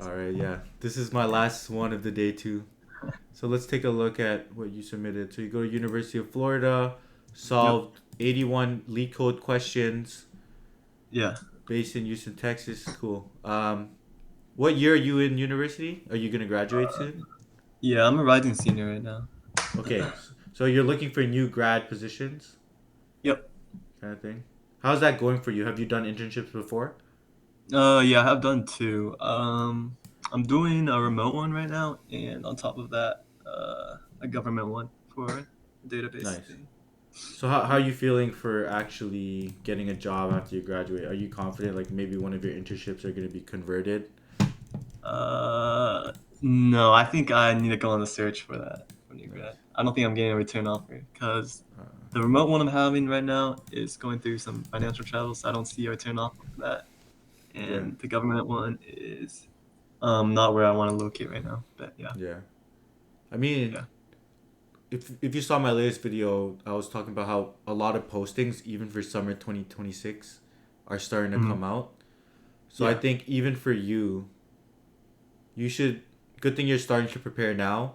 All right, yeah. This is my last one of the day too. So let's take a look at what you submitted. So you go to University of Florida, Yep. solved 81 leak code questions Yeah. based in Houston, Texas. Cool. What year are you in university? Are you gonna graduate soon? Yeah, I'm a rising senior right now. Okay, so you're looking for new grad positions, Yep. kind of thing. How's that going for you? Have you done internships before? Yeah, I've done two. I'm doing a remote one right now, and on top of that, a government one for a database Nice. thing. So how are you feeling for actually getting a job after you graduate? Are you confident like maybe one of your internships are going to be converted? Uh, no, I think I need to go on the search for that for new Nice. grad. I don't think I'm getting a return offer because Uh, the remote one I'm having right now is going through some financial troubles. So I don't see a return offer for that, yeah. and the government one is not where I want to locate right now. But yeah, Yeah. I mean, yeah. if you saw my latest video, I was talking about how a lot of postings even for summer 2026 are starting to Mhm. come out. So I Yeah. think even for you, you should good thing you're starting to prepare now,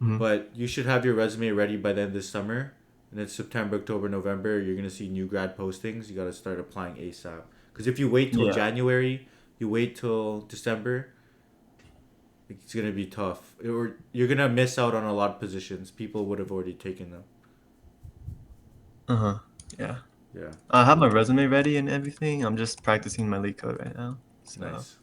Mhm. but you should have your resume ready by the end of this summer. And then September, October, November, you're gonna see new grad postings. You gotta start applying ASAP. Because if you wait till Yeah. January, you wait till December, it's gonna be tough. Or you're gonna miss out on a lot of positions. People would have already taken them. Uh huh. Yeah. Yeah, I have my resume ready and everything. I'm just practicing my lead code right now. So nice,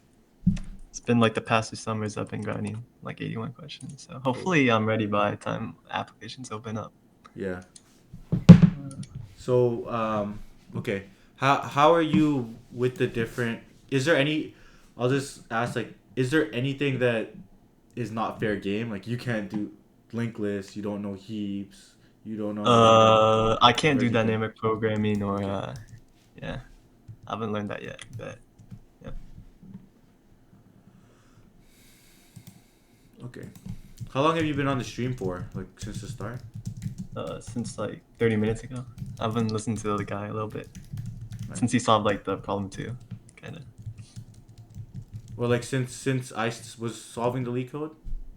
it's been like the past 2 summers I've been grinding like 81 questions. So cool. hopefully I'm ready by the time applications open up. Yeah. So, okay. How are you with the different? Is there any? I'll just ask like, is there anything that is not fair game? Like you can't do linked lists. You don't know heaps. You don't know how to do I can't do everything. dynamic programming or Okay. yeah, I haven't learned that yet. But yeah, Okay. How long have you been on the stream for? Like since the start? since like 30 minutes ago, I've been listening to the guy a little bit since he Nice. solved like the problem too, kind of. Or like since was solving the leak code?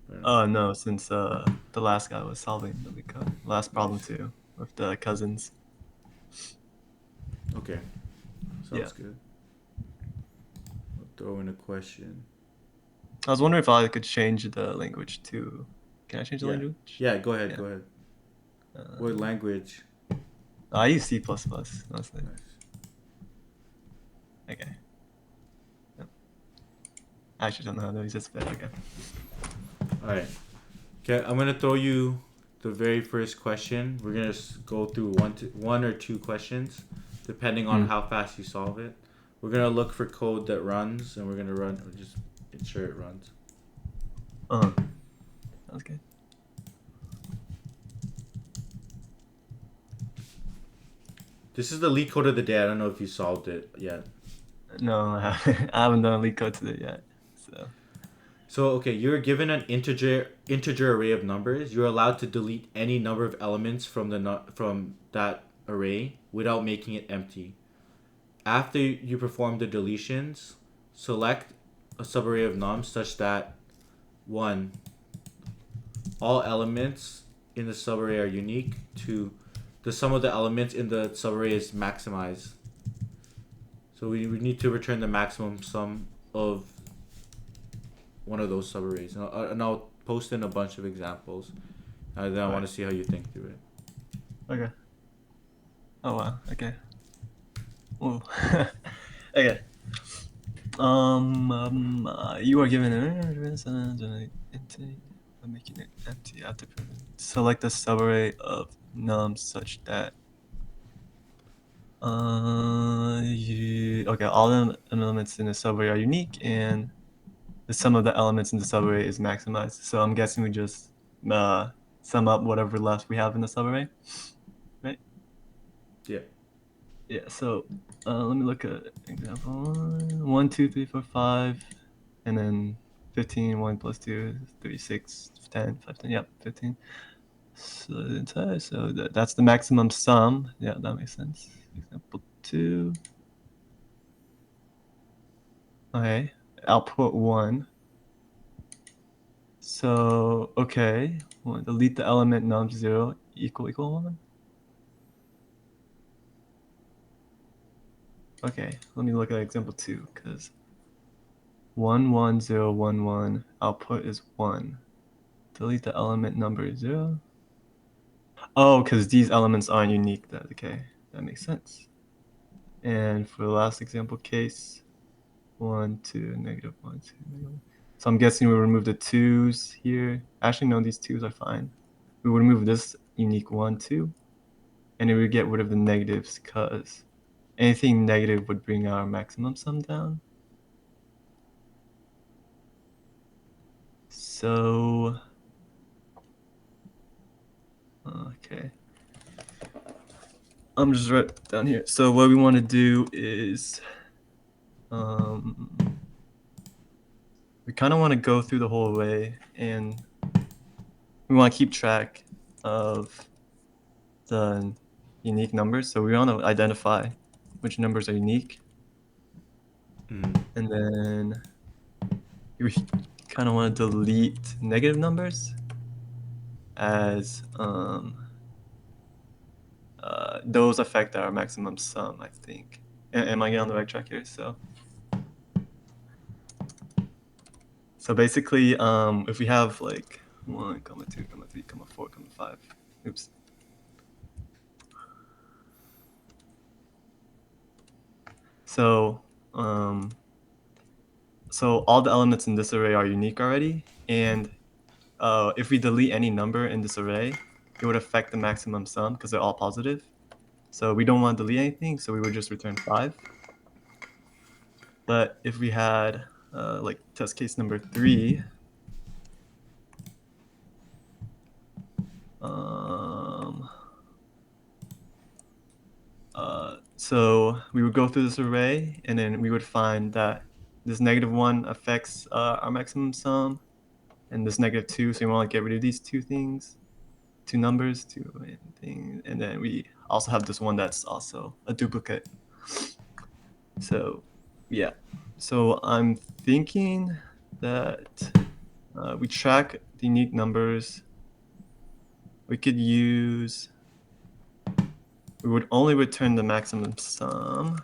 Or no? No, since the last guy was solving the leak code, last problem Nice. too with the cousins. Okay. Yeah. Sounds good. I'll throw in a question. I was wondering if I could change the language to. Can I change the Yeah. language? Yeah. Go ahead. Yeah. Go ahead. What Uh, language? I use C plus plus mostly. Nice. Okay. Yep. I actually don't know how to use this, but okay. All right. Okay, I'm gonna throw you the very first question. We're gonna go through one or two questions, depending on Mm. how fast you solve it. We're gonna look for code that runs, and we're gonna run just ensure it runs. Uh-huh. Sounds good. This is the leak code of the day. I don't know if you solved it yet. No, I haven't done a leak code today yet. So. So okay, you're given an integer array of numbers. You're allowed to delete any number of elements from from that array without making it empty. After you perform the deletions, select a subarray of nums such that 1. All elements in the subarray are unique. 2. The sum of the elements in the subarray is maximized. So we need to return the maximum sum of one of those subarrays. And I'll post in a bunch of examples. Then I want Right. to see how you think through it. Okay. Oh wow. Okay. Ooh. Okay. You are given making it empty after select the subarray of nums such that okay, all the elements in the subarray are unique and the sum of the elements in the subarray is maximized. So I'm guessing we just sum up whatever left we have in the subarray, right? Yeah. Yeah. So let me look at example 1, 2, 3, 4, 5, and then 15. 1 plus 2 is 36. 10, 15. Yep, 15. So that's the maximum sum. Yeah, that makes sense. Example 2. Okay. Output 1. So, okay, we'll delete the element num0 equal 1. Okay, let me look at example 2, because 1, 1, 0, 1, 1, output is 1. Delete the element number 0. Oh, because these elements aren't unique. Okay, that makes sense. And for the last example case, 1, 2, negative 1, 2, negative 1. So I'm guessing we remove the 2's here. Actually, no, these 2's are fine. We would remove this unique 1, 2, and it would get rid of the negatives, because anything negative would bring our maximum sum down. So, okay. I'm just right down here. So what we want to do is, we kind of want to go through the whole array, and we want to keep track of the unique numbers. So we want to identify which numbers are unique. Mm. And then we kind of want to delete negative numbers, as those affect our maximum sum, I think. Am I getting on the right track here? So basically, if we have like 1, 2, 3, 4, 5, oops. So, so all the elements in this array are unique already, and if we delete any number in this array, it would affect the maximum sum because they're all positive. So we don't want to delete anything, so we would just return 5. But if we had like test case number 3, so we would go through this array, and then we would find that this -1 affects our maximum sum, and this -2. So we want to get rid of these two things, two numbers, two things, and then we also have this one that's also a duplicate. So yeah, so I'm thinking that we track the unique numbers. We could use, we would only return the maximum sum,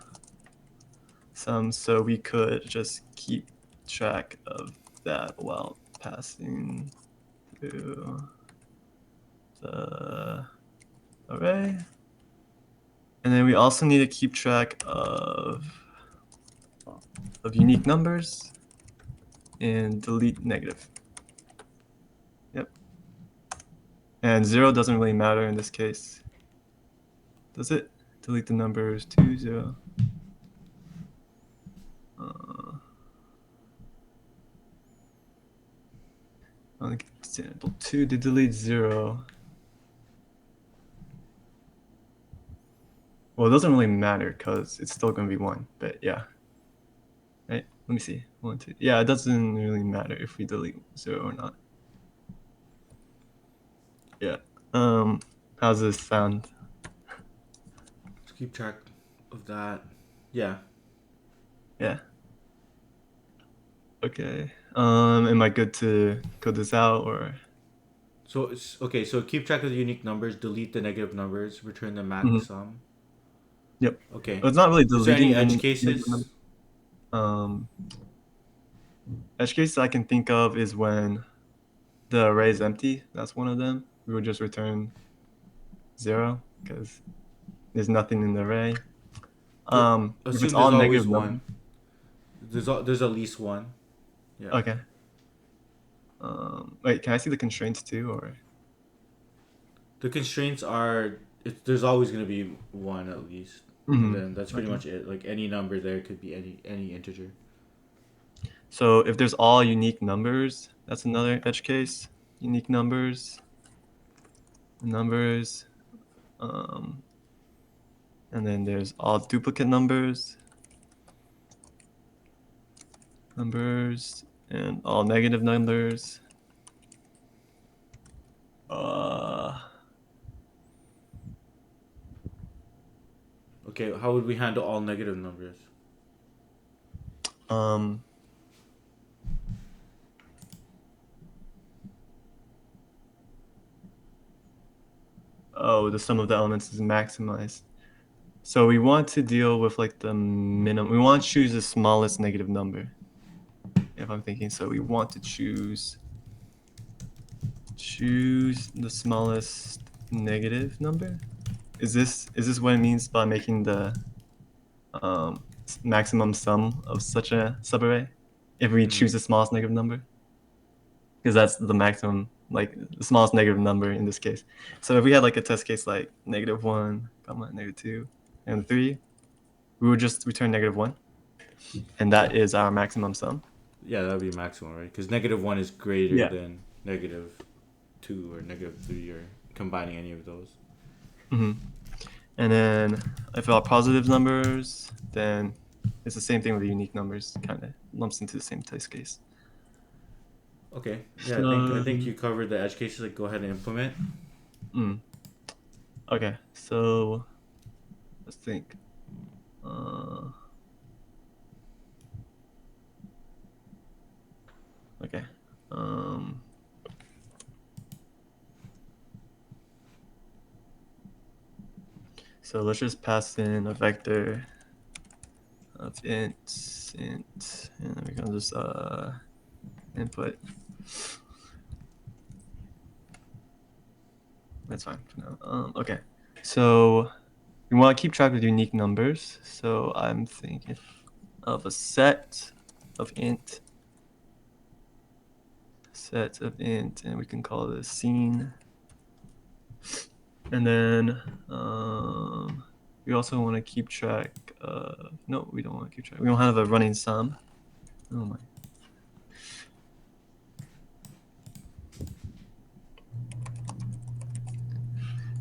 so we could just keep track of that while passing through the array. And then we also need to keep track of unique numbers and delete negative. Yep. And 0 doesn't really matter in this case, does it? Delete the numbers 2, 0. On example 2, to delete 0. Well, it doesn't really matter because it's still going to be 1, but yeah. Right, let me see. 1, 2. Yeah, it doesn't really matter if we delete 0 or not. Yeah. How's this sound? Let's keep track of that. Yeah. Yeah. Okay. Am I good to code this out, or? So it's okay. So keep track of the unique numbers. Delete the negative numbers. Return the max Mhm. sum. Yep. Okay. It's not really Is there any deleting edge any negative cases? numbers. Edge case I can think of is when the array is empty. That's one of them. We would just return 0 because there's nothing in the array. If it's Assume all there's always negative numbers. one. There's at least one. Yeah. Okay. Wait, can I see the constraints too, or? The constraints are there's always gonna be one at least, and then that's pretty Okay. much it. Like any number there could be any integer. So if there's all unique numbers, that's another edge case. Unique numbers, and then there's all duplicate numbers, and all negative numbers. Okay, how would we handle all negative numbers? Um, the sum of the elements is maximized. So we want to deal with like the minimum. We want to choose the smallest negative number. If I'm thinking, so we want to choose the smallest negative number. Is this what it means by making the maximum sum of such a subarray? If we choose the smallest negative number, because that's the maximum, like the smallest negative number in this case. So if we had like a test case like -1, -2, and 3, we would just return -1, and that is our maximum sum. Yeah, that would be maximum, right? Because -1 is greater Yeah. than -2 or -3 or combining any of those. Mm-hmm. And then if our positive numbers, then it's the same thing with the unique numbers. Kind of lumps into the same test case. Okay. Yeah, I think you covered the edge cases. Like, go ahead and implement. Okay, so let's think. Okay. So let's just pass in a vector of int, and then we can just input. That's fine for now. Okay, so we want to keep track of unique numbers. So I'm thinking of a set of int, and we can call this scene. And then we also want to keep track of, no, we don't want to keep track. We don't have a running sum. Oh my.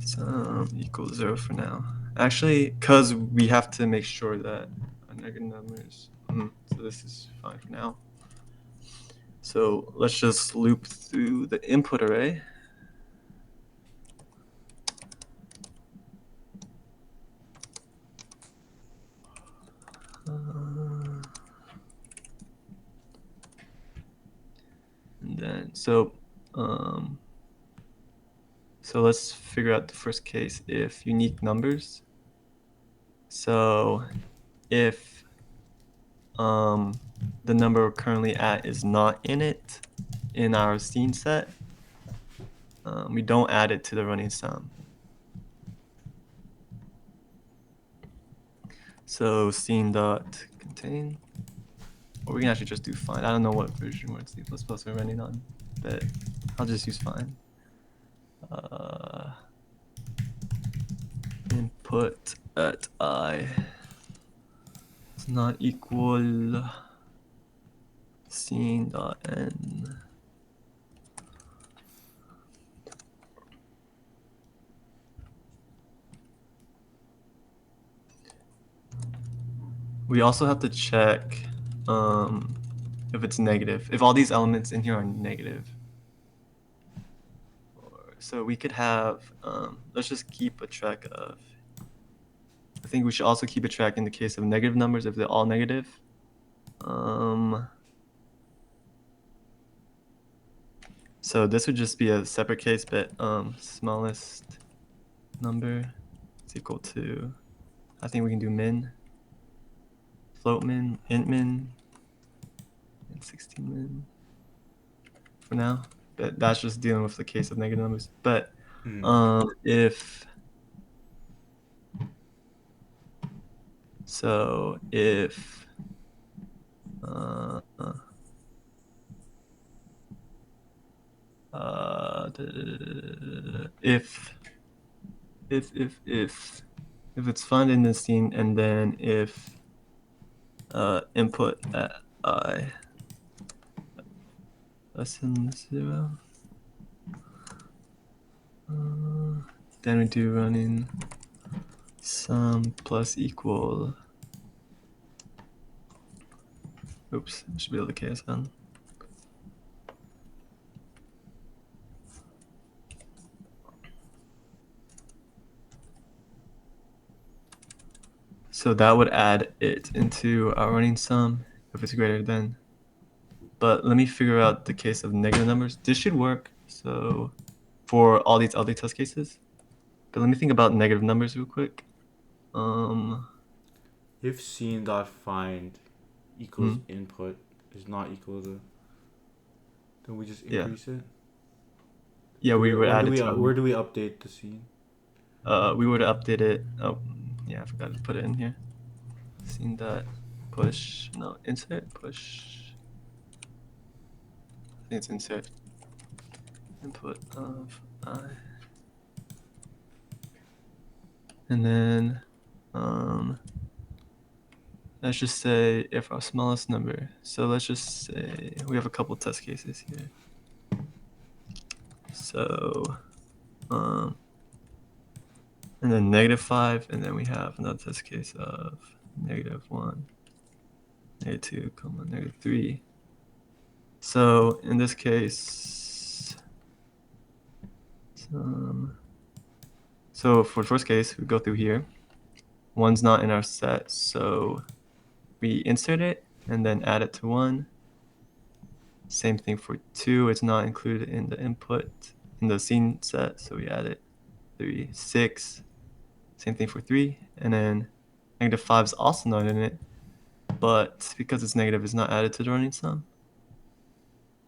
Sum equals 0 for now. Actually, because we have to make sure that our negative numbers, so this is fine for now. So let's just loop through the input array. And then, so let's figure out the first case if unique numbers. So if the number we're currently at is not in our scene set, we don't add it to the running sum. So scene dot contain, or we can actually just do find. I don't know what version we're in C++ we're running on, but I'll just use find. Input at I is not equal scene dot n. We also have to check if it's negative, if all these elements in here are negative. So we could have, let's just keep a track of, I think we should also keep a track in the case of negative numbers if they're all negative. So this would just be a separate case, but smallest number is equal to, I think we can do min, float min, int min, and 16 min for now. But that's just dealing with the case of negative numbers. But if if it's found in the scene, and then if input at I less than 0, then we do running sum plus equal. Oops, I should be able to KSN. So that would add it into our running sum if it's greater than. But let me figure out the case of negative numbers. This should work. So for all these other test cases. But let me think about negative numbers real quick. If scene dot find equals input is not equal to, then we just Yeah. increase it. Yeah, we would add it to Where do we update the scene? we would update it. Oh, yeah, I forgot to put it in here. Scene dot push. No, insert push. I think it's insert. Input of I. And then let's just say if our smallest number. So let's just say we have a couple test cases here. So and then -5, and then we have another test case of -1, -2, -3. So in this case, so for the first case, we go through here. 1's not in our set, so we insert it and then add it to 1. Same thing for 2. It's not included in the input in the scene set, so we add it. 3, 6. Same thing for 3. And then -5 is also not in it, but because it's negative, it's not added to the running sum.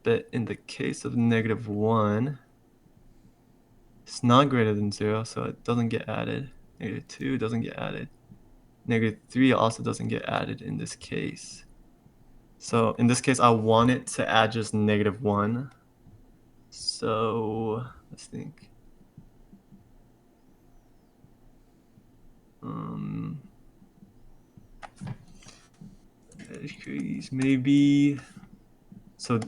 But in the case of -1, it's not greater than 0, so it doesn't get added. -2 doesn't get added. -3 also doesn't get added in this case. So in this case, I want it to add just -1. So let's think. Maybe. So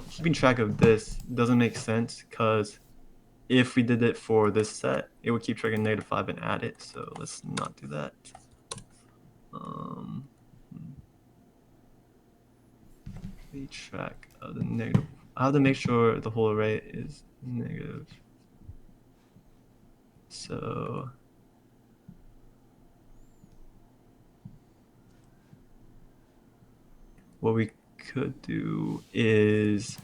keeping track of this doesn't make sense because if we did it for this set, it would keep track of -5 and add it. So let's not do that. Keep track of the negative. I have to make sure the whole array is negative. So what we could do is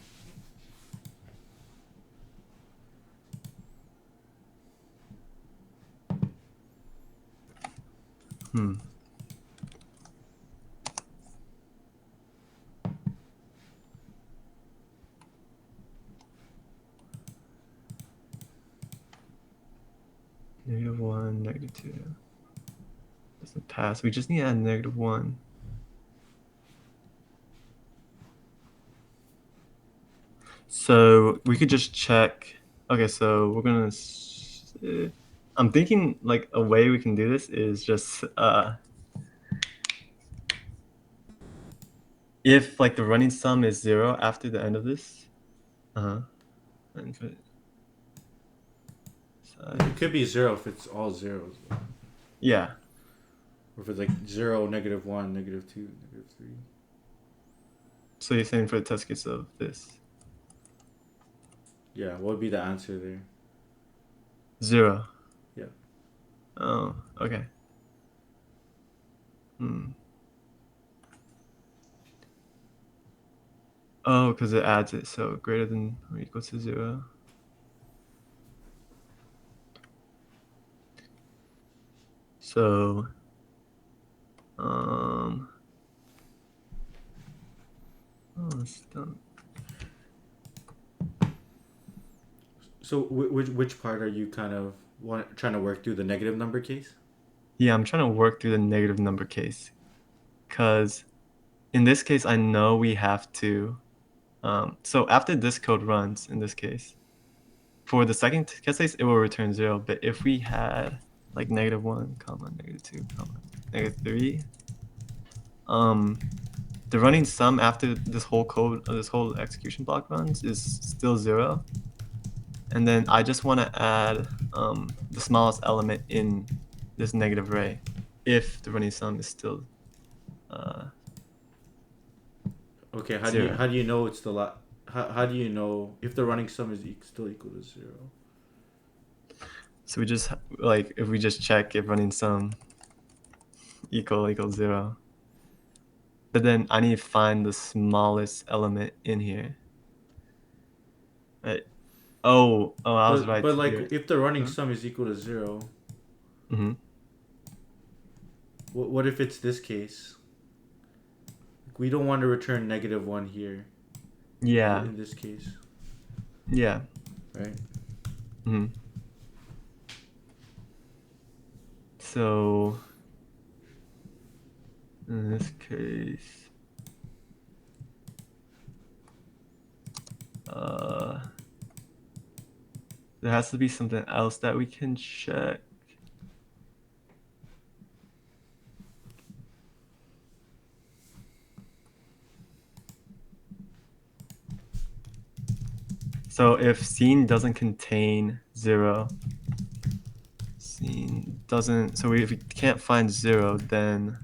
-1, -2. Doesn't pass. We just need to add -1. So we could just check. Okay, so we're gonna. I'm thinking like a way we can do this is just if like the running sum is 0 after the end of this. It could be 0 if it's all zeros. Yeah. Or if it's like 0, -1, -2, -3. So you're saying for the test case of this? Yeah, what would be the answer there? 0. Yeah. Oh, okay. Oh, because it adds it, so greater than or equal to 0. So, it's done. So which part are you kind of trying to work through, the negative number case? Yeah, I'm trying to work through the negative number case, because in this case, I know we have to. So after this code runs, in this case, for the second test case, it will return 0. But if we had like -1, -2, -3, the running sum after this whole code, this whole execution block runs is still 0. And then I just want to add the smallest element in this negative array if the running sum is still Okay, how 0. do you know it's the how do you know if the running sum is still equal to 0? So we just like if we just check if running sum equals 0. But then I need to find the smallest element in here. Right. Oh, I was right But like here. if the running Huh? sum is equal to 0, Mm-hmm. what if it's this case? We don't want to return -1 here Yeah. in this case, Yeah. right? Mm-hmm. So in this case, uh, there has to be something else that we can check. So if scene doesn't contain 0, scene doesn't. So if we can't find 0, then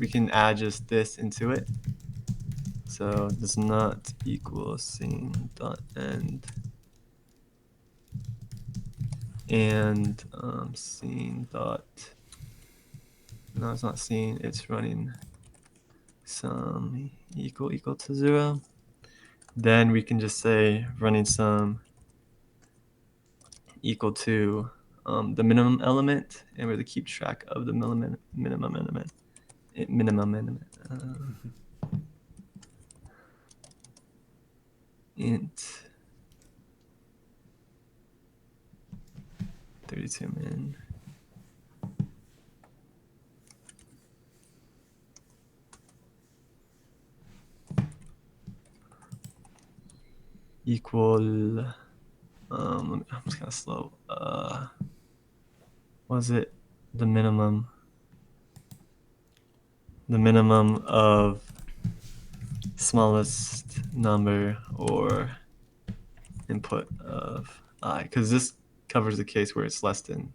we can add just this into it. So does not equal scene dot end and scene dot. No, it's not scene. It's running sum equal to 0. Then we can just say running sum equal to the minimum element, and we're to keep track of the minimum element. Int 32 min equal. I'm just kind of slow. Was it the minimum? The minimum of smallest number or input of I, because this covers the case where it's less than.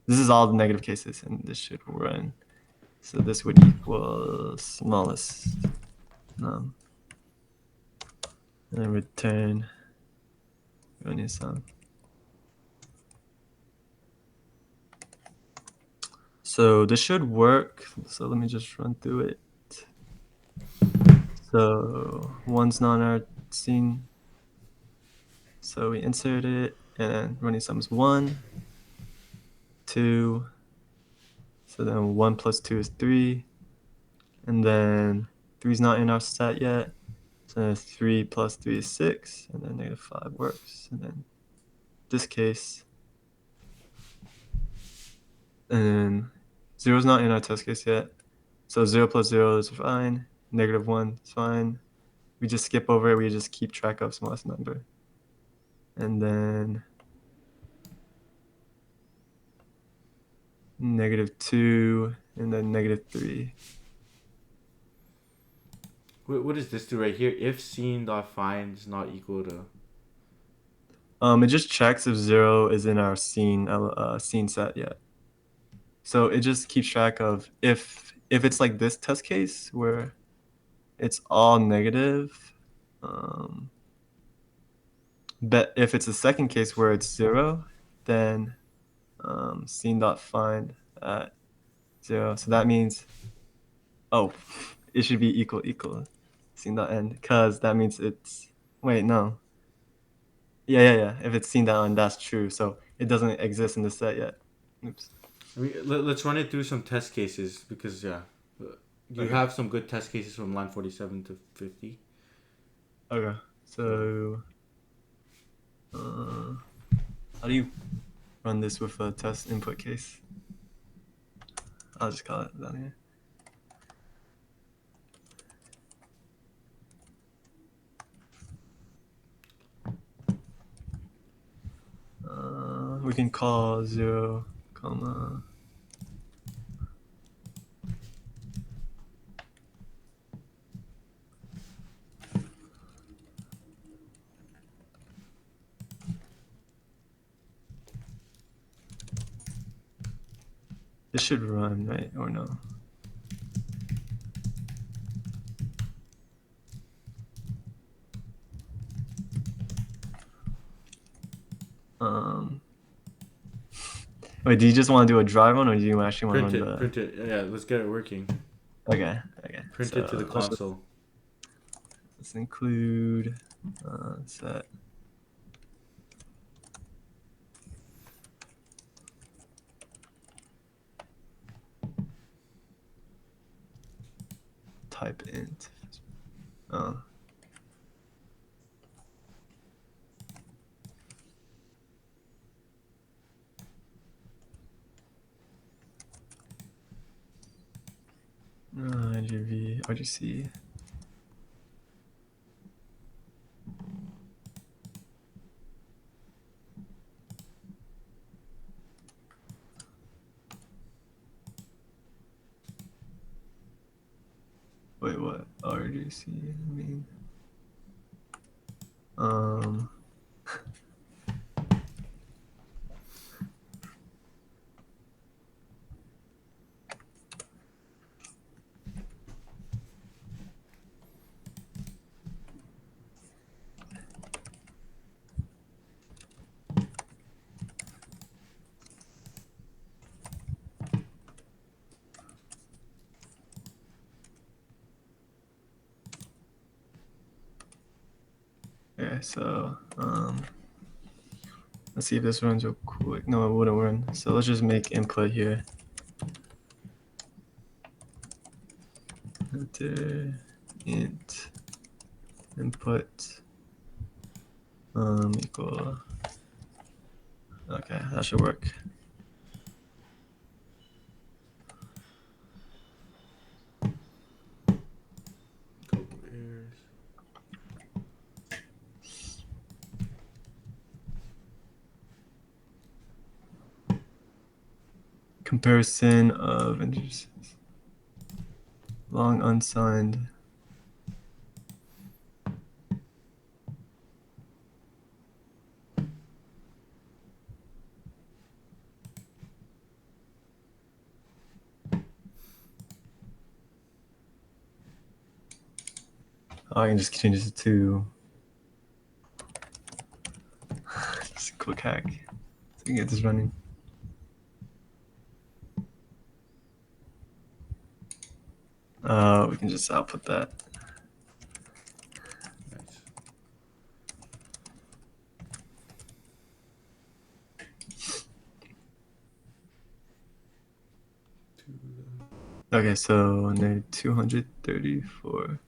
This is all the negative cases, and this should run. So this would equal smallest num, and then return running sum. So this should work. So let me just run through it. So one's not in our scene. So we insert it, and then running sum is 1, 2. So then 1 plus 2 is 3. And then 3 is not in our set yet. So 3 plus 3 is 6. And then -5 works. And then this case. And then 0 is not in our test case yet. So 0 plus 0 is fine. -1 is fine. We just skip over it. We just keep track of smallest number. And then -2 and then -3. What does this do right here? If scene.find is not equal to. It just checks if 0 is in our scene set yet. So it just keeps track of if it's like this test case where it's all negative. But if it's a second case where it's 0, then scene.find at 0. So that means, it should be equal scene.end, because that means it's, wait, no. Yeah. If it's scene.end, that's true. So it doesn't exist in the set yet. Oops. I mean, let's run it through some test cases because you Okay. have some good test cases from line 47 to 50. Okay. So how do you run this with a test input case? I'll just call it down here. We can call 0, comma. This should run, right? Or no? Wait, do you just want to do a dry run, or do you actually want to run the? Print it. Yeah, let's get it working. Okay. Print So it to the console. let's include set type int. IGV, RGC. Wait, what? RGC, I mean. Okay, so let's see if this runs real quick. No, it wouldn't run. So let's just make input here. Enter int input equal. Okay, that should work. Comparison of integers. Long unsigned. Oh, I can just change this to just a quick hack so we can get this running. We can just output that. Nice. Okay, so now 234.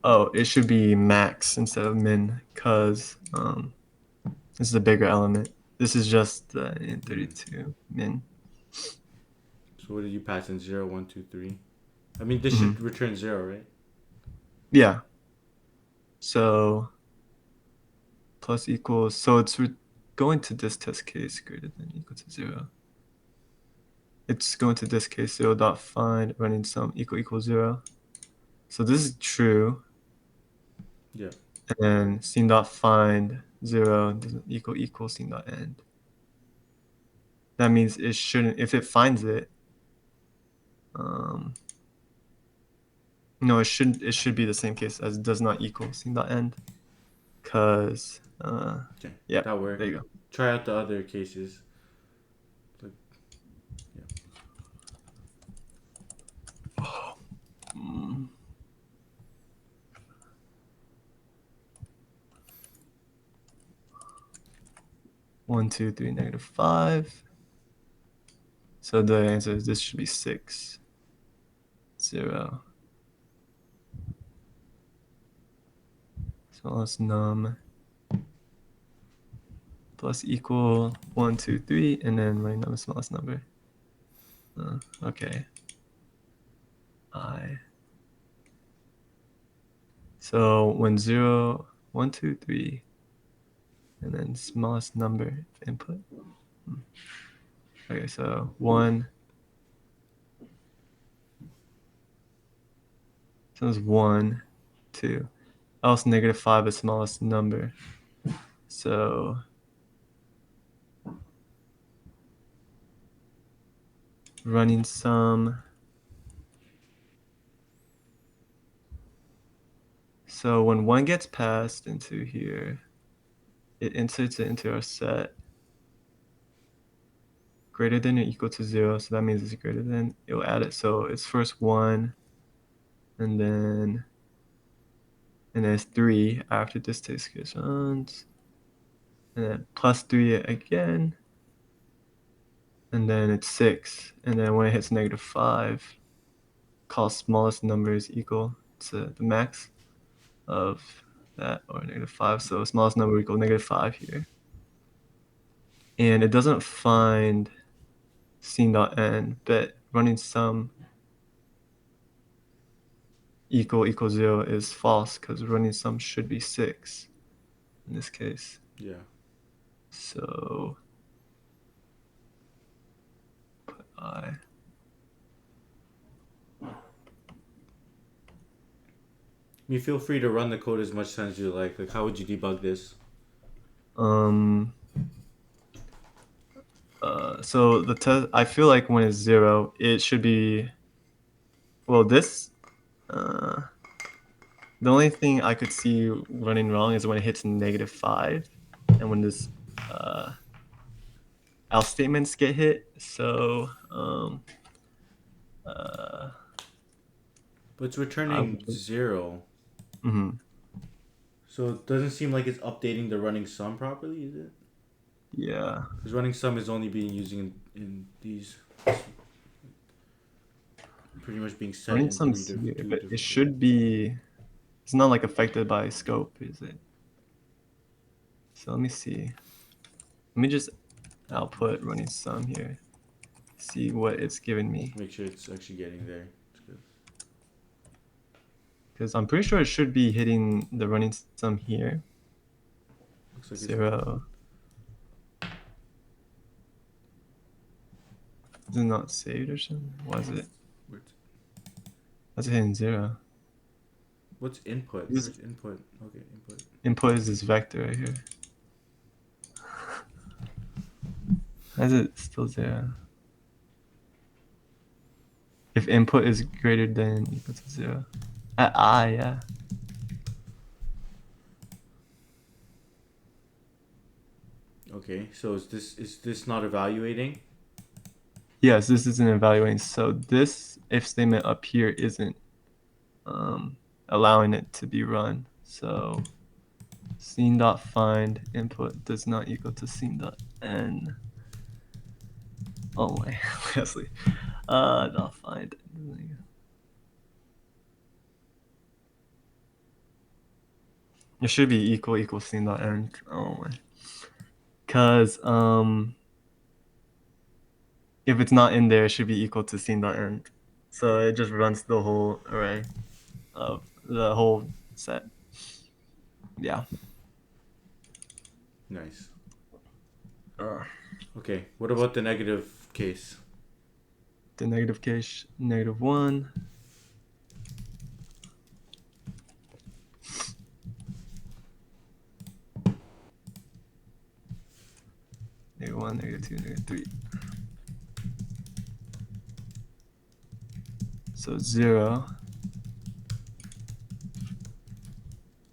Oh, it should be max instead of min because this is a bigger element. This is just in 32 min. So what did you pass in 0, 1, 2, 3? I mean, this Mm-hmm. should return 0, right? Yeah. So plus equals. So it's going to this test case greater than equal to 0. It's going to this case 0 dot find running sum equals 0. So this is true. Yeah. And then scene dot find 0 doesn't equal scene dot end. That means it shouldn't, if it finds it, no, it should be the same case as does not equal scene dot end. Cause Okay. yeah, That worked. there you go. Try out the other cases. Like, yeah. 1, 2, 3, -5. So the answer is this should be 6, 0. Smallest num plus equal 1, 2, 3, and then my number smallest number. Okay. So when 0, 1, 2, 3, and then smallest number input. Okay, so 1. So it's 1, 2. Else -5 is smallest number. So running sum. So when 1 gets passed into here, it inserts it into our set greater than or equal to 0. So that means it's greater than. It'll add it. So it's first 1, and then and then it's 3 after this takes case runs, and then plus 3 again, and then it's 6, and then when it hits -5, call smallest number is equal to the max of that, or -5, so smallest number equal -5 here. And it doesn't find scene.n, but running sum equal 0 is false because running sum should be 6 in this case. Yeah. So put I. You feel free to run the code as much times as you like. Like, how would you debug this? So the test, I feel like when it's 0, it should be, well, this, the only thing I could see running wrong is when it hits -5 and when this else statements get hit. So But it's returning 0. Mm-hmm. So it doesn't seem like it's updating the running sum properly, is it? Yeah. Because running sum is only being used in these, pretty much being set Running in sum two here, but different it should be, it's not like affected by scope, is it? So let me see. Let me just output running sum here. See what it's giving me. Make sure it's actually getting there. It's good. Because I'm pretty sure it should be hitting the running sum here. Looks like 0. Is it not saved or something? Why is it? That's hitting 0. What's input? Where's input? Okay, input. Input is this vector right here. Why is it still 0? If input is greater than equal to 0. At I, yeah. Okay, so is this not evaluating? Yes, this isn't evaluating. So this if statement up here isn't allowing it to be run. So scene.find input does not equal to scene.n. Oh my, honestly. Dot find. It should be equal scene.n. Oh my. Cause if it's not in there, it should be equal to scene.n. So it just runs the whole array of the whole set. Yeah. Nice. Okay, what about the negative case? The negative case, -1. -1, -2, -3. So 0.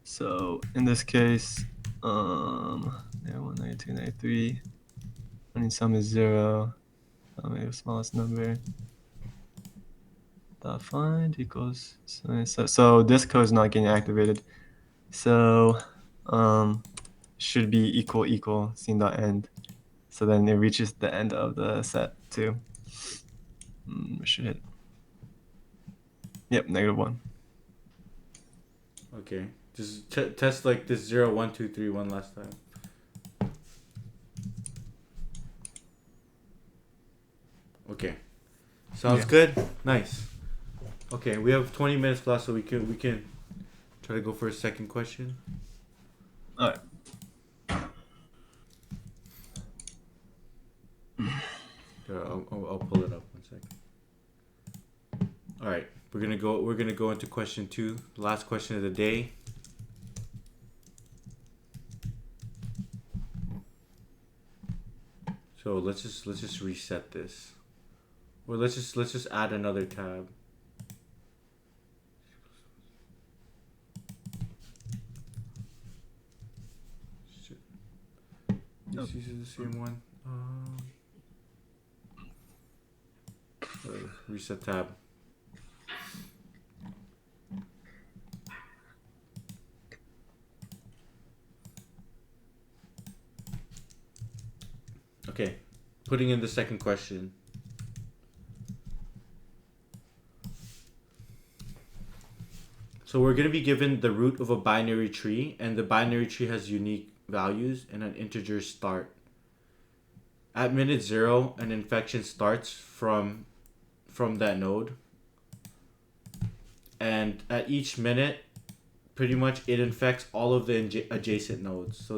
So in this case, -1, -2, -3. Running sum is 0. I'll make the smallest number. Dot find equals so this code is not getting activated. So should be equal scene.end. So then it reaches the end of the set too. We should hit. Yep, -1. Okay, just test like this 0, 1, 2, 3 one last time. Okay, sounds good. Nice. Okay, we have 20 minutes left, so we can try to go for a second question. All right. I'll pull it up 1 second. All right, we're gonna go into question 2, the last question of the day. So let's just reset this, or let's just add another tab. This uses the same one. Reset tab. Okay, putting in the second question. So we're going to be given the root of a binary tree, and the binary tree has unique values and an integer start. At minute 0, an infection starts from that node, and at each minute, pretty much it infects all of the adjacent nodes.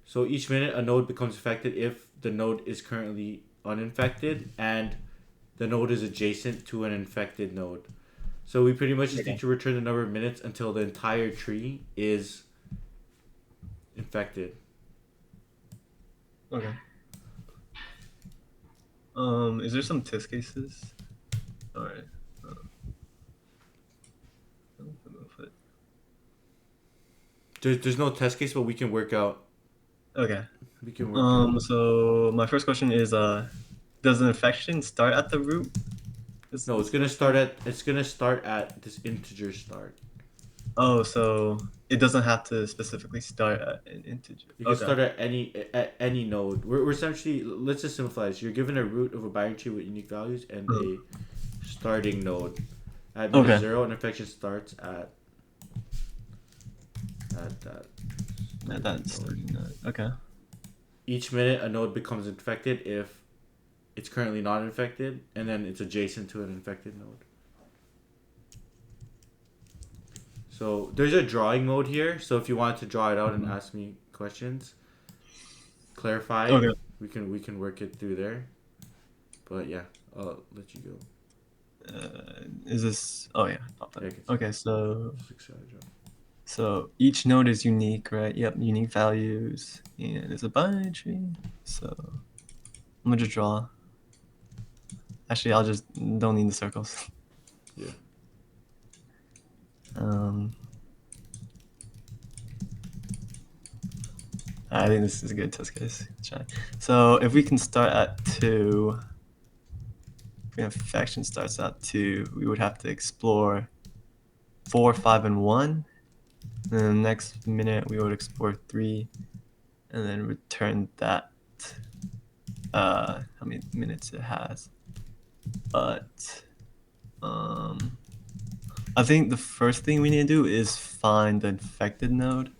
So each minute a node becomes infected if the node is currently uninfected and the node is adjacent to an infected node. So we pretty much just need Okay. to return the number of minutes until the entire tree is infected. Okay. Is there some test cases? All right. There's no test case, but we can work out. Okay. We can work out. So my first question is, does an infection start at the root? No, it's gonna start at this integer start. Oh, so it doesn't have to specifically start at an integer. You can Okay. start at any node. We're essentially, let's just simplify this. You're given a root of a binary tree with unique values and a starting node. At minute Okay. 0, an infection starts at that. That's starting node. Okay. Each minute, a node becomes infected if it's currently not infected, and then it's adjacent to an infected node. So there's a drawing mode here. So if you wanted to draw it out and ask me questions, clarify. Okay. We can work it through there. But yeah, I'll let you go. Is this? Oh yeah. Yeah, Okay. So 6-sided drawing. so each node is unique, right? Yep. Unique values, and it's a binary tree. So I'm gonna just draw. Actually, I'll just don't need the circles. Yeah. I think this is a good test case. Try. So if we can start at 2, if an infection starts at 2, we would have to explore 4, 5, and 1. And then the next minute we would explore 3, and then return that. How many minutes it has? But I think the first thing we need to do is find the infected node.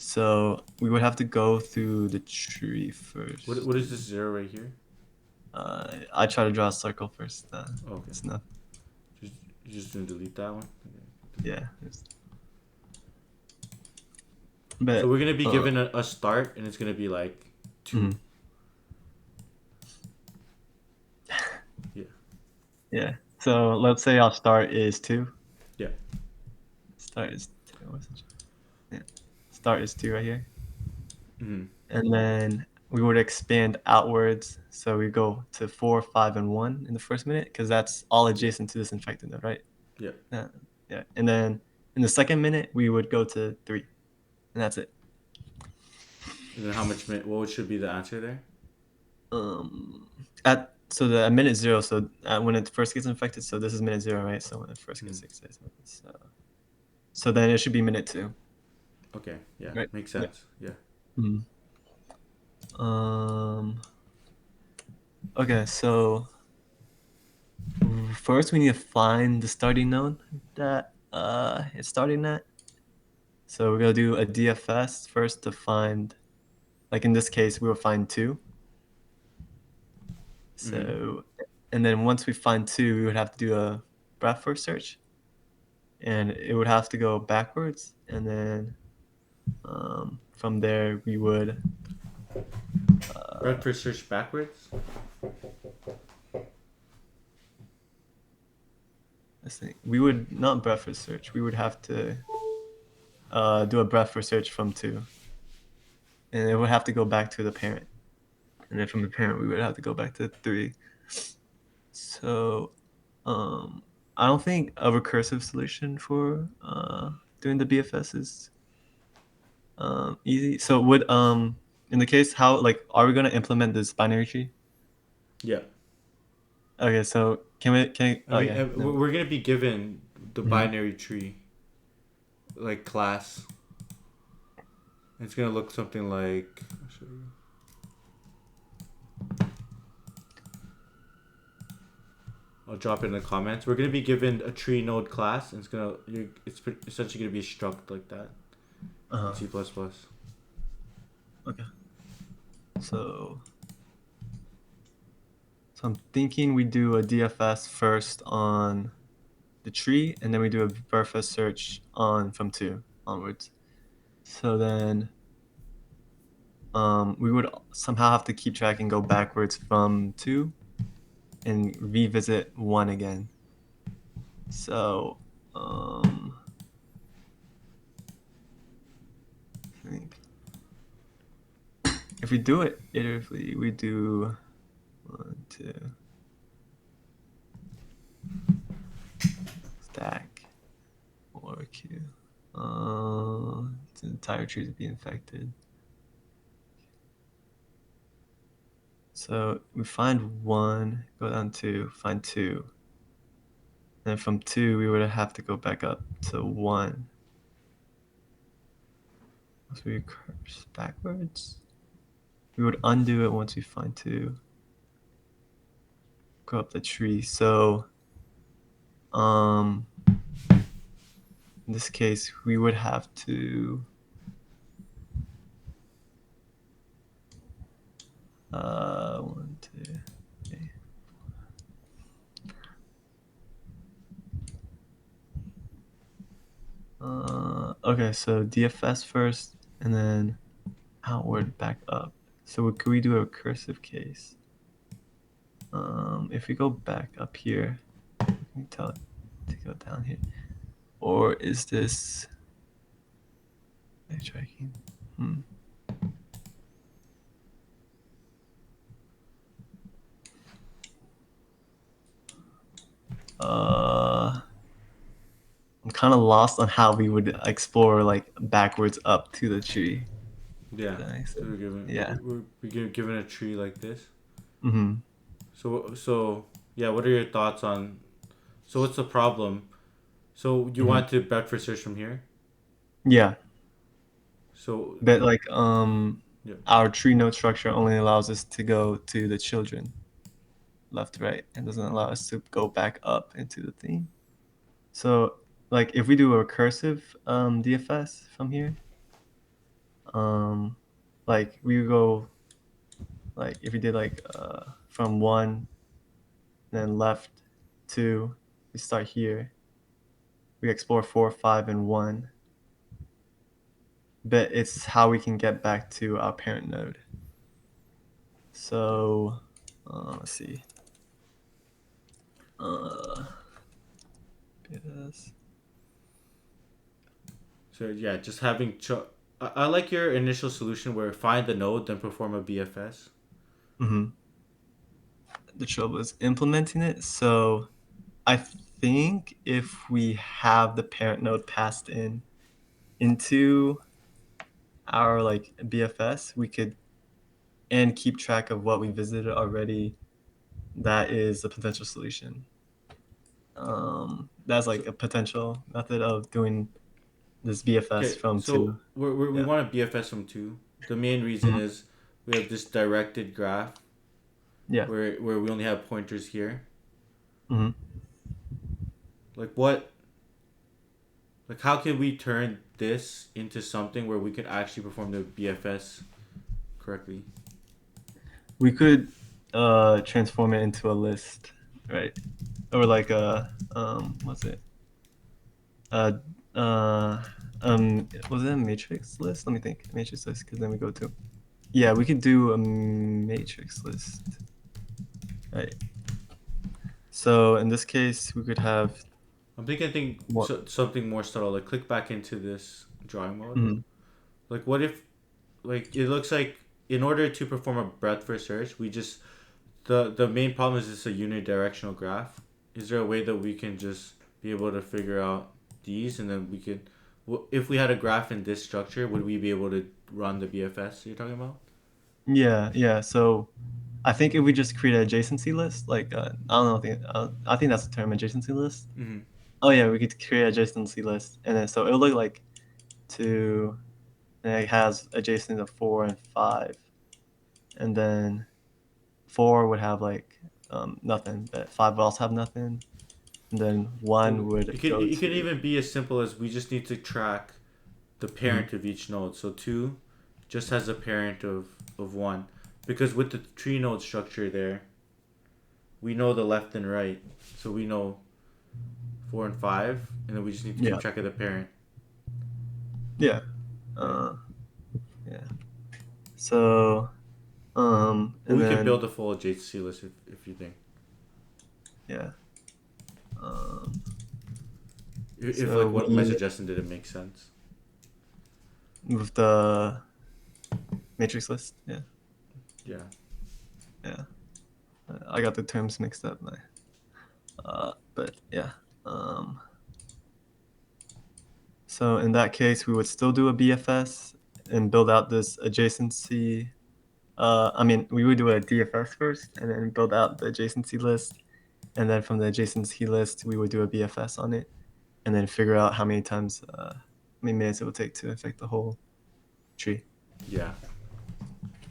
So we would have to go through the tree first. What is this 0 right here? I try to draw a circle first. Okay. It's not. You just gonna delete that one? Okay. Yeah. But, So we're gonna be given a start, and it's gonna be like 2. Mhm. Yeah. Yeah. So let's say our start is 2. Yeah. Start is 2. Yeah. Start is 2 right here. Mm-hmm. And then we would expand outwards. So we go to 4, 5, and 1 in the first minute because that's all adjacent to this infected node, right? Yeah. Yeah. And then in the second minute, we would go to 3. And that's it. And then what should be the answer there? At minute 0, so when it first gets infected, so this is minute 0, right? So when it first gets infected, so then it should be minute 2. Okay, yeah, Right. makes sense. Yeah. Okay, so first we need to find the starting node that it's starting at. So we're gonna do a DFS first to find, like in this case, we will find 2. So, and then once we find 2, we would have to do a breadth first search, and it would have to go backwards, and then from there we would breadth first search backwards. let's think. We would not breadth first search. We would have to do a breadth first search from 2, and it would have to go back to the parent, and then from the parent we would have to go back to 3. So I don't think a recursive solution for doing the BFS is easy. So would in the case, how, like, are we going to implement this binary tree? Yeah. Okay, so we're gonna be given the binary tree, like class. It's gonna look something like. I'll show you. I'll drop it in the comments. We're gonna be given a tree node class, and it's essentially gonna be a struct like that in C++. Okay. So I'm thinking we do a DFS first on the tree, and then we do a birth search on from 2 onwards. So then we would somehow have to keep track and go backwards from 2 and revisit 1 again. So I think if we do it iteratively, we do 1, 2 stack or queue. The entire tree to be infected. So we find 1, go down to find 2. And then from 2, we would have to go back up to 1. So we curse backwards. We would undo it once we find 2. Go up the tree. So in this case, we would have to 1, 2, 3. Okay, so DFS first, and then outward back up. So could we do a recursive case? If we go back up here, we can tell it to go down here. Or is this tracking? I'm kind of lost on how we would explore like backwards up to the tree. Yeah. We're given a tree like this. Mm-hmm. So yeah, what are your thoughts on? So what's the problem? So you want to Bedford search from here? Yeah. So but like our tree node structure only allows us to go to the children left, right, and doesn't allow us to go back up into the theme. So like if we do a recursive DFS from here, like we would go like if we did like from 1, then left 2, we start here, we explore 4, 5, and 1, but it's how we can get back to our parent node. So let's see. Yes. So yeah, just having. I like your initial solution where find the node, then perform a BFS. Mm-hmm. The trouble is implementing it. So I think if we have the parent node passed into our like BFS, we could and keep track of what we visited already. That is a potential solution. That's like a potential method of doing this BFS from 2. We want a BFS from 2. The main reason is we have this directed graph. Yeah. Where we only have pointers here. Mm-hmm. Like what? Like how can we turn this into something where we could actually perform the BFS correctly? We could transform it into a list, right? Or like a what's it? Was it a matrix list? Let me think. Matrix list, because then we go to. Yeah, we could do a matrix list, right? So in this case, we could have. I'm thinking something more subtle. Like click back into this drawing mode. Mm-hmm. Like what if, like it looks like in order to perform a breadth first search, we just the main problem is it's a unidirectional graph. Is there a way that we can just be able to figure out these, and then we could, if we had a graph in this structure, would we be able to run the BFS you're talking about? Yeah. So I think if we just create an adjacency list, like I don't know, I think that's the term, adjacency list. Mm-hmm. Oh yeah, we could create an adjacency list, and then so it'll look like 2, and it has adjacent of 4 and 5, and then 4 would have like nothing, but 5 would also have nothing, and then 1 would go It could to. even be as simple as we just need to track the Mhm. parent of each node. So 2 just has a parent of 1. Because with the tree node structure there, we know the left and right. So we know 4 and 5, and then we just need to keep Yeah, track of the parent. yeah, Right? uh, yeah. So, But and we could then build a full adjacency list if you think. yeah, um, If so like what my we suggestion didn't make sense. with the matrix list. Yeah, Yeah. yeah. I got the terms mixed up. But yeah. So in that case, we would still do a BFS and build out this adjacency. I mean, we would do a DFS first and then build out the adjacency list. And then from the adjacency list, we would do a BFS on it and then figure out how many times, how many minutes it would take to affect the whole tree. Yeah.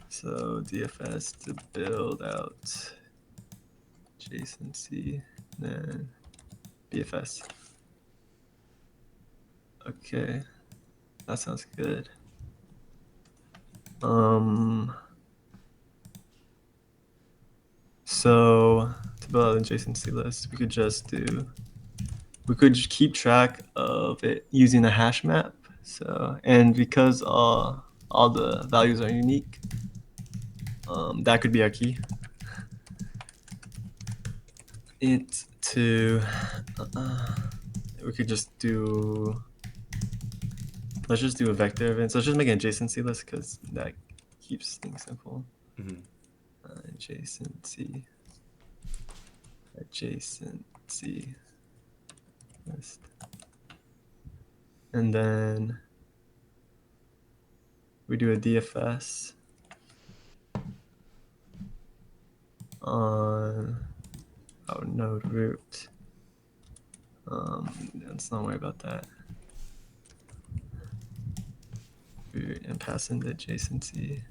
So DFS to build out adjacency, then BFS. Okay, that sounds good. So to build an adjacency list, we could just keep track of it using a hash map. So, and because all the values are unique, that could be our key. It to we could just do. Let's just do a vector event. So let's just make an adjacency list because that keeps things simple. Mm-hmm. Adjacency list, and then we do a DFS on our node root. Let's not worry about that. Root and pass in the adjacency.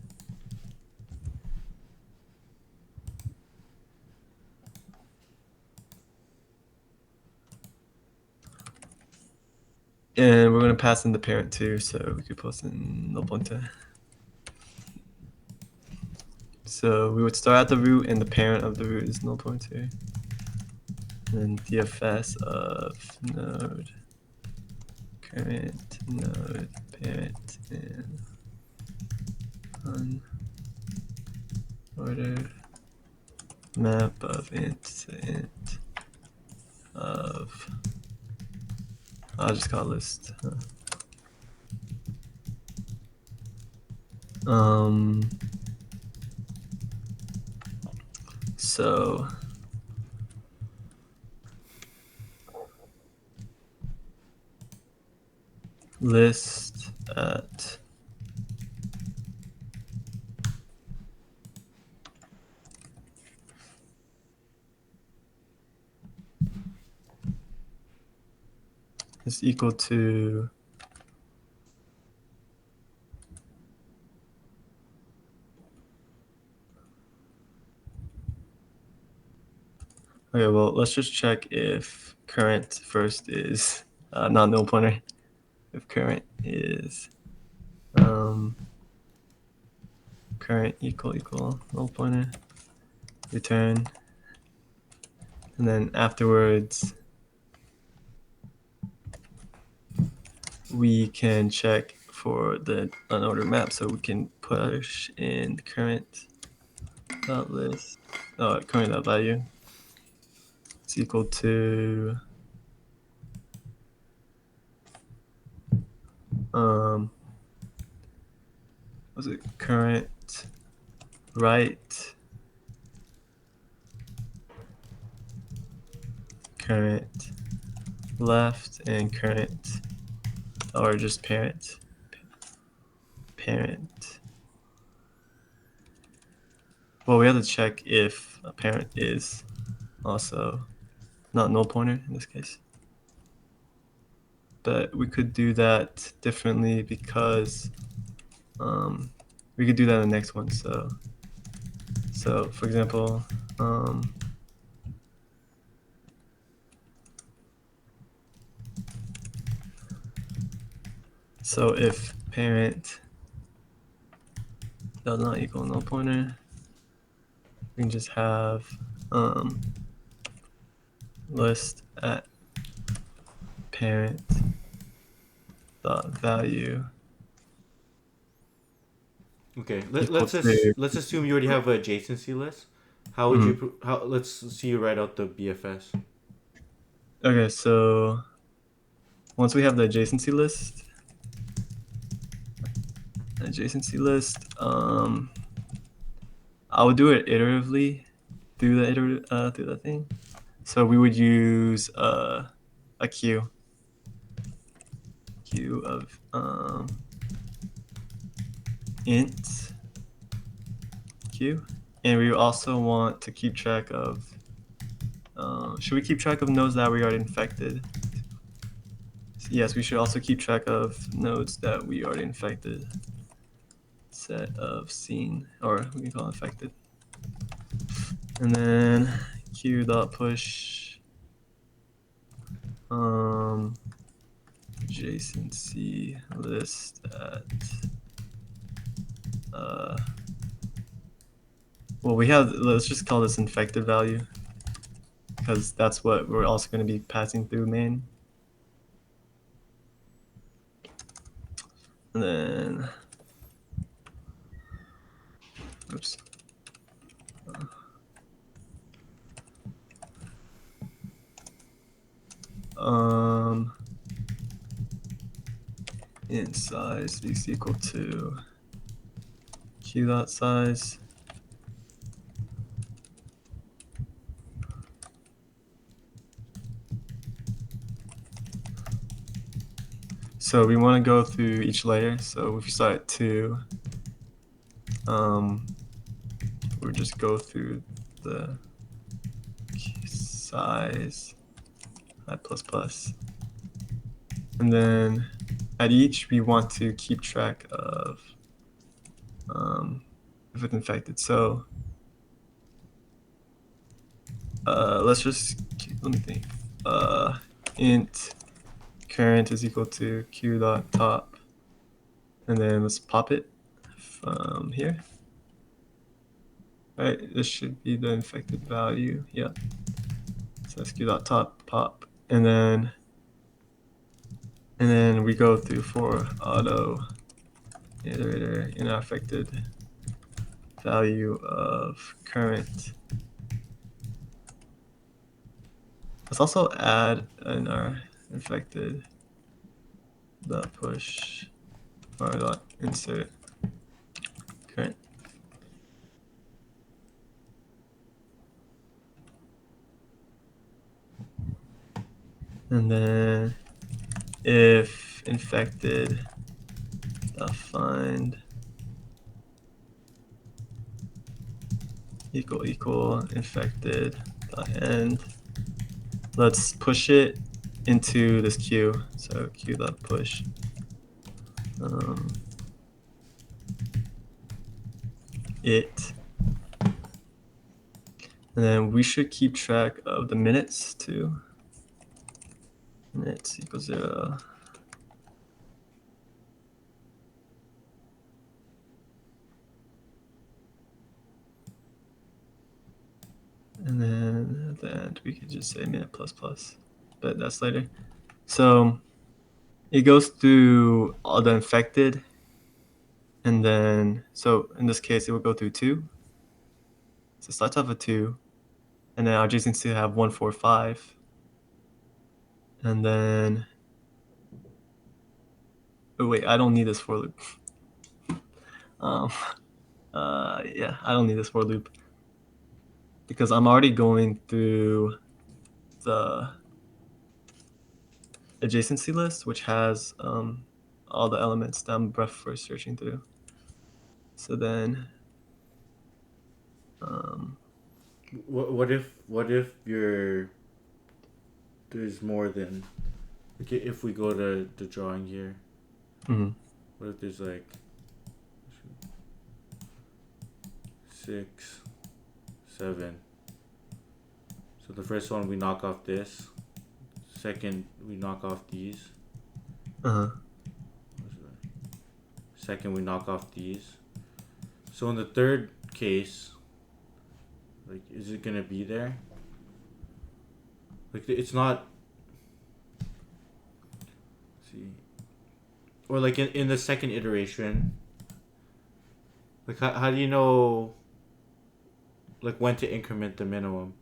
And we're going to pass in the parent too, so we could post in null pointer. So we would start at the root, and the parent of the root is null pointer. And then DFS of node, current node, parent, and unordered map of int to int of. I'll just call it list. So list at is equal to okay, well, let's just check if current first is not null pointer. If current is current equal null pointer, return, and then afterwards we can check for the unordered map. So we can push in current dot list, current dot value. It's equal to was it current right, current left, and current, or just parent. Well, we have to check if a parent is also not null pointer in this case. But we could do that differently because we could do that in the next one. So for example, so if parent does not equal null pointer, we can just have list at parent dot value. Okay, Equal to, let's assume you already have an adjacency list. How would you how let's see you write out the BFS. okay, so once we have the adjacency list, I would do it iteratively through the thing. So we would use a queue of int q, and we also want to keep track of. Should we keep track of nodes that we already infected? Yes, we should also keep track of nodes that we already infected. Set of seen, or we can call it infected. And then q dot push adjacency list at well, let's just call this infected value because that's what we're also going to be passing through main. And then, oops. Int size is equal to q dot size. So we want to go through each layer. So if we start at 2, we'll just go through the size at ++. And then at each, we want to keep track of if it's infected. So let me think. Int current is equal to q dot top, and then let's pop it from here. All right, this should be the infected value. Yeah. So that's q dot top pop, and then we go through for auto iterator in our affected value of current. Let's also add in our infected dot push or dot insert current. And then if infected dot find equal infected dot end, let's push it into this queue. So queue dot push. It. And then we should keep track of the minutes too. Minutes equals 0. And then at the end, we could just say minute plus plus, but that's later. So it goes through all the infected. And then, so in this case, it would go through 2. So it starts off with 2. And then our JSON to have 1, 4, 5. And then, oh wait, I don't need this for loop. Yeah, I don't need this for loop because I'm already going through the adjacency list, which has all the elements that I'm first searching through. So then, What if there's more than, okay, if we go to the drawing here, what if there's like 6, 7. So the first one we knock off this. Second we knock off these. Uh-huh. Second we knock off these. So in the third case, like, is it gonna be there? Like, it's not. Let's see. Or like in the second iteration, like how do you know, like, when to increment the minimum?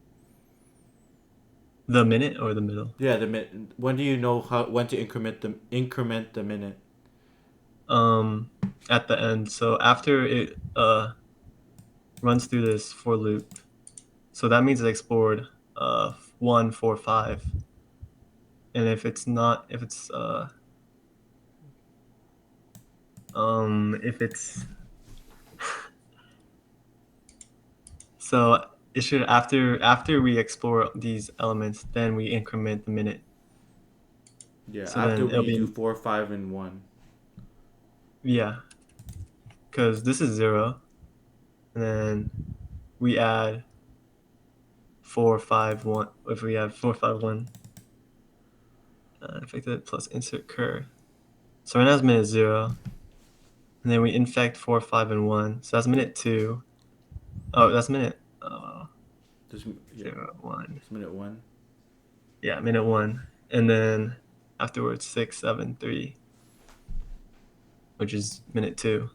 The minute or the middle? Yeah, when do you know when to increment the minute? At the end. So after it runs through this for loop, so that means it explored 1, 4, 5. And if it's not, if it's so it should, after we explore these elements, then we increment the minute. Yeah, So after then it'll we do be, 4, 5, and 1. yeah, because this is 0, and then we add 4, 5, 1. If we have 4, 5, 1, infected plus insert cur. So right now it's minute 0, and then we infect 4, 5, and 1. So that's minute 2. Oh, that's minute This, yeah, 0, 1. it's minute 1. Yeah, minute 1, and then afterwards 6, 7, 3, which is minute 2.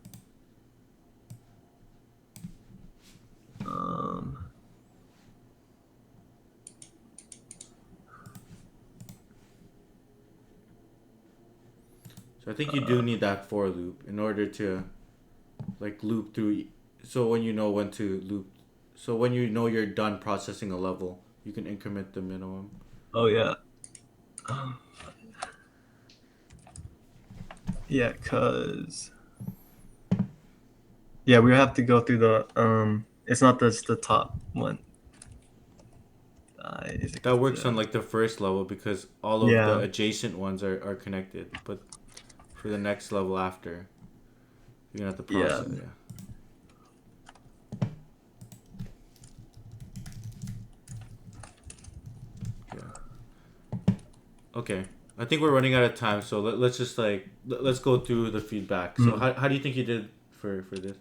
So I think you do need that for loop in order to, like, loop through. So when you know when to loop, so when you know you're done processing a level, you can increment the minimum. Oh yeah. Yeah, cause we have to go through the It's not just the top one. That works on, like, the first level because all of the Yeah. adjacent ones are connected. But for the next level after, you're gonna have to process. Yeah. Yeah. Okay. I think we're running out of time, so let's just, like, let's go through the feedback. So how do you think you did for this?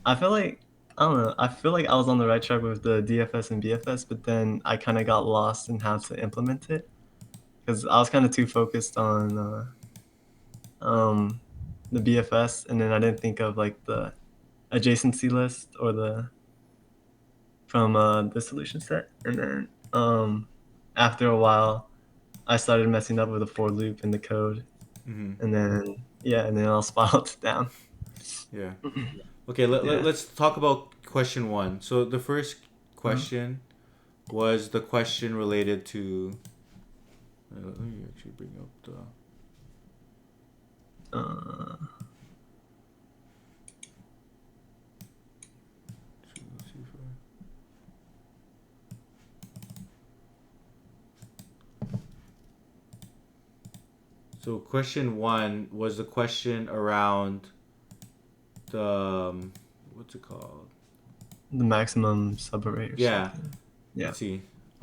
I feel like, I don't know. I feel like I was on the right track with the DFS and BFS, but then I kind of got lost in how to implement it because I was kind of too focused on the BFS, and then I didn't think of like the adjacency list or from the solution set. And then after a while, I started messing up with the for loop in the code, and then I'll spiraled down. Yeah. Okay, let's talk about question 1. So the first question was the question related to. Let me actually bring up the. So question 1 was the question around the what's it called? The maximum subarray or something. Yeah. Let's see.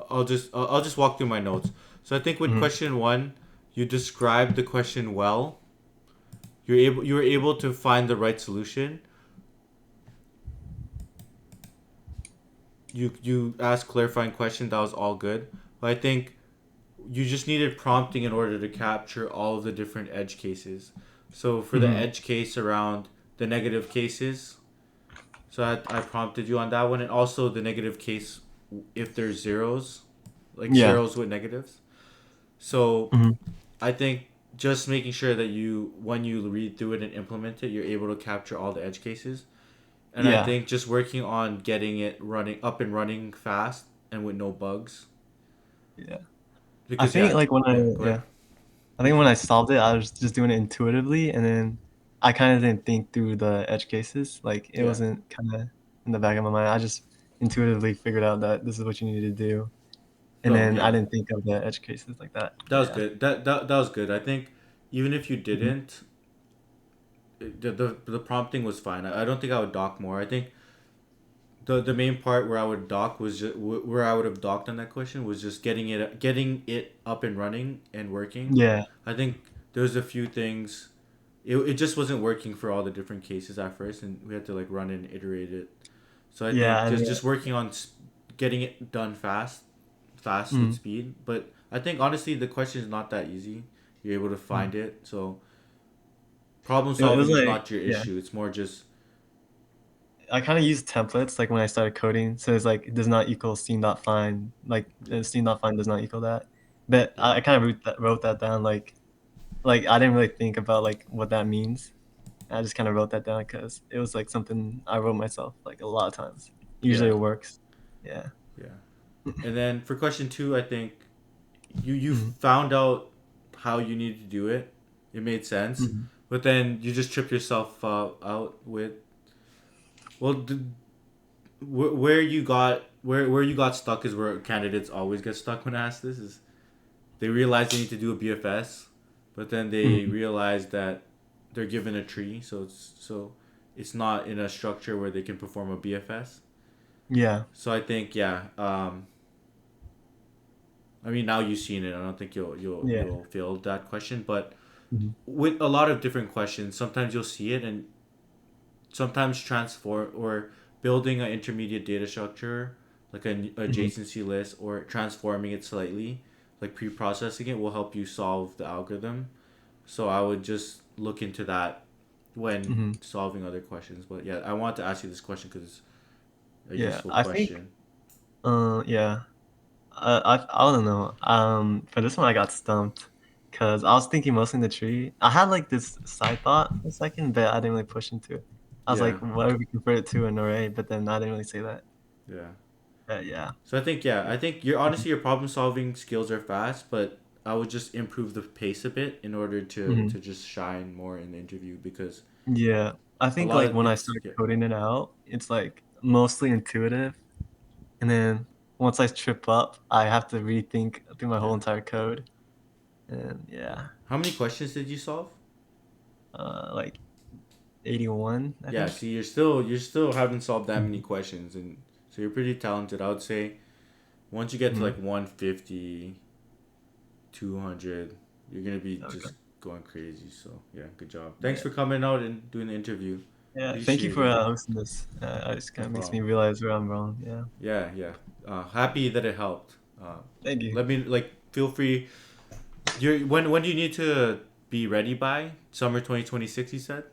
I'll just walk through my notes. So I think with question 1, you described the question well. You were able to find the right solution. You asked clarifying questions. That was all good. But I think you just needed prompting in order to capture all of the different edge cases. So for the edge case around the negative cases, so I prompted you on that one, and also the negative case if there's zeros, like zeros with negatives. So I think just making sure that when you read through it and implement it, you're able to capture all the edge cases. And I think just working on getting it up and running fast and with no bugs. Yeah. Because I think when I solved it, I was just doing it intuitively, and then I kind of didn't think through the edge cases. Like it wasn't kind of in the back of my mind. I just intuitively figured out that this is what you need to do, and then I didn't think of the edge cases like that. That was good. That was good. I think even if you didn't, the prompting was fine. I don't think I would dock more. I think the main part where I would dock was just where I would have docked on that question was just getting it up and running and working. Yeah. I think there's a few things. It just wasn't working for all the different cases at first, and we had to like run and iterate it. So I Yeah, think and just working on getting it done fast with mm, speed. But I think honestly the question is not that easy. You're able to mm. find it. So problem It was solving is like, not your yeah. issue. It's more just I kind of used templates like when I started coding. So it's like it does not equal scene.find. Like yeah, scene.find does not equal that. But yeah, I kind of wrote that down. Like I didn't really think about like what that means. I just kind of wrote that down because it was like something I wrote myself like a lot of times. Usually yeah, it works. Yeah. yeah. And then for question two, I think you Hmm. found out how you need to do it. It made sense, Hmm. but then you just trip yourself out with well, where you got stuck is where candidates always get stuck when asked this is they realize they need to do a BFS, but then they Hmm. realize that they're given a tree, so it's not in a structure where they can perform a BFS. Yeah. So I think yeah, I mean now you've seen it. I don't think Yeah. you'll fail that question, but Hmm. with a lot of different questions, sometimes you'll see it and sometimes transform or building an intermediate data structure like an Hmm. adjacency list or transforming it slightly like pre-processing it will help you solve the algorithm, so I would just look into that when Hmm. solving other questions. But yeah, I want to ask you this question because it's a Yeah. useful I think. question. Yeah. I don't know. For this one, I got stumped because I was thinking mostly in the tree. I had like this side thought for a second, but I didn't really push into it. I was Yeah, like, what if we convert it to an array? But then I didn't really say that. yeah. Yeah. So I think yeah, I think your honestly your problem solving skills are fast, but I would just improve the pace a bit in order to Hmm. to just shine more in the interview because Yeah. I a think lot like of when I it's started yeah, coding it out, it's like mostly intuitive, and then once I trip up, I have to rethink through my whole yeah, entire code. And yeah. yeah, How many questions did you solve? like 81, I Yeah, think. see, you're still haven't solved that many Mhm. questions, and so you're pretty talented. I would say once you get to Mhm. like 150, 200, you're gonna be Okay. just going crazy. So yeah, good job. Thanks Yeah. for coming out and doing the interview. Yeah, thank you Appreciate for it. hosting this. It just No kind of makes me problem. realize where I'm wrong. Yeah, Yeah, yeah. Happy that it helped. thank you. Let me like feel free. When do you need to be ready by? Summer 2026, you said.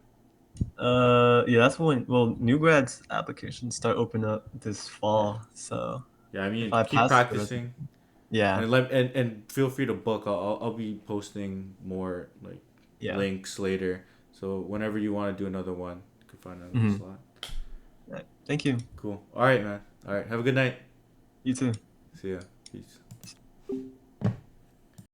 Yeah, that's when new grads applications start opening up this Yeah, fall. So yeah. I if mean, I keep pass the practicing. yeah, And feel free to book. I'll be posting more like yeah. links later. So whenever you want to do another one, you can find another Hmm. slot. Thank you. Cool. All right, man. All right. Have a good night. You too. See ya. Peace.